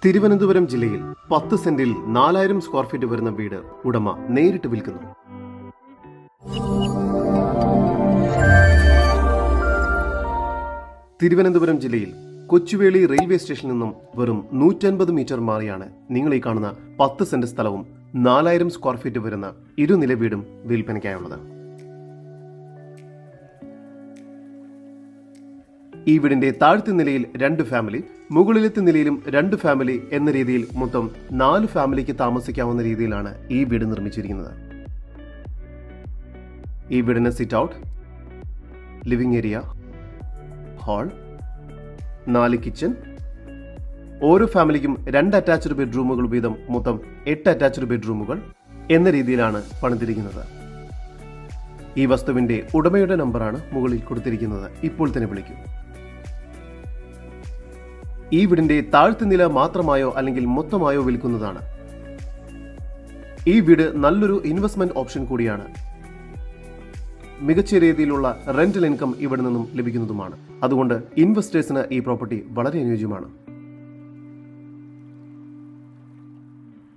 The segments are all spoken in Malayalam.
തിരുവനന്തപുരം ജില്ലയിൽ 10 സെന്റിൽ 4000 സ്ക്വയർ ഫീറ്റ് വരുന്ന വീട് ഉടമ നേരിട്ട് വിൽക്കുന്നു. തിരുവനന്തപുരം ജില്ലയിൽ കൊച്ചുവേളി റെയിൽവേ സ്റ്റേഷനിൽ നിന്നും വെറും 150 മീറ്റർ മാറിയാണ് നിങ്ങൾ ഈ കാണുന്ന 10 സെന്റ് സ്ഥലവും 4000 സ്ക്വയർ ഫീറ്റ് വരുന്ന ഇരുനില വീടും വിൽപ്പനയ്ക്കായുള്ളത്. ഈ വീടിന്റെ താഴത്തെ നിലയിൽ 2 ഫാമിലി, മുകളിലത്തെ നിലയിലും 2 ഫാമിലി എന്ന രീതിയിൽ മൊത്തം 4 ഫാമിലിക്ക് താമസിക്കാവുന്ന രീതിയിലാണ് ഈ വീട് നിർമ്മിച്ചിരിക്കുന്നത്. ഈ വീടിന് sit out, living area, hall, 4 kitchen, ഓരോ ഫാമിലിക്കും 2 അറ്റാച്ച്ഡ് ബെഡ്റൂമുകൾ വീതം മൊത്തം 8 അറ്റാച്ച്ഡ് ബെഡ്റൂമുകൾ എന്ന രീതിയിലാണ് പണിതിരിക്കുന്നത്. ഈ വസ്തുവിന്റെ ഉടമയുടെ നമ്പറാണ് മുകളിൽ കൊടുത്തിരിക്കുന്നത്. ഇപ്പോൾ തന്നെ വിളിക്കൂ. ഈ വീടിന്റെ താഴത്തെ നില മാത്രമായോ അല്ലെങ്കിൽ മൊത്തമായോ വിൽക്കുന്നതാണ്. ഈ വീട് നല്ലൊരു ഇൻവെസ്റ്റ്മെന്റ് ഓപ്ഷൻ കൂടിയാണ്. മികച്ച രീതിയിലുള്ള റെന്റൽ ഇൻകം ഇവിടെ നിന്നും ലഭിക്കുന്നതുമാണ്. അതുകൊണ്ട് ഇൻവെസ്റ്റേഴ്സിന് ഈ പ്രോപ്പർട്ടി വളരെ അനുയോജ്യമാണ്.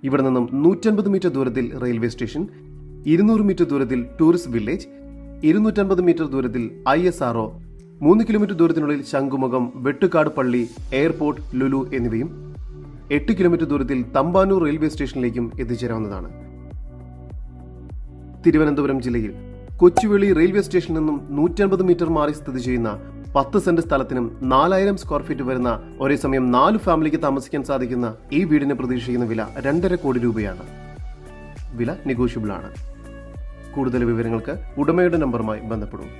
ഇവിടെ നിന്നും 150 മീറ്റർ ദൂരത്തിൽ റെയിൽവേ സ്റ്റേഷൻ, 200 മീറ്റർ ദൂരത്തിൽ ടൂറിസ്റ്റ് വില്ലേജ്, 250 മീറ്റർ ദൂരത്തിൽ ISRO, 3 കിലോമീറ്റർ ദൂരത്തിനുള്ളിൽ ശംഖുമുഖം, വെട്ടുകാട് പള്ളി, എയർപോർട്ട്, ലുലു എന്നിവയും 8 കിലോമീറ്റർ ദൂരത്തിൽ തമ്പാനൂർ റെയിൽവേ സ്റ്റേഷനിലേക്കും എത്തിച്ചേരാവുന്നതാണ്. തിരുവനന്തപുരം ജില്ലയിൽ കൊച്ചുവേളി റെയിൽവേ സ്റ്റേഷനിൽ നിന്നും 150 മീറ്റർ മാറി സ്ഥിതി ചെയ്യുന്ന 10 സെന്റ് സ്ഥലത്തിനും 4000 സ്ക്വയർ ഫീറ്റ് വരുന്ന ഒരേ സമയം 4 ഫാമിലിക്ക് താമസിക്കാൻ സാധിക്കുന്ന ഈ വീടിന് പ്രതീക്ഷിക്കുന്ന വില 2.5 കോടി രൂപയാണ്. വില നെഗോഷ്യബിൾ ആണ്. കൂടുതൽ വിവരങ്ങൾക്ക് ഉടമയുടെ നമ്പറുമായി ബന്ധപ്പെടും.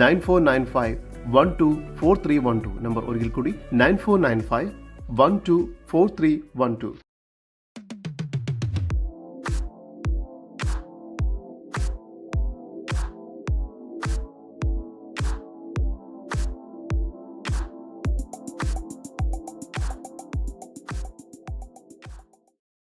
9495124312. നമ്പർ ഒരിക്കൽ കൂടി 9495124312.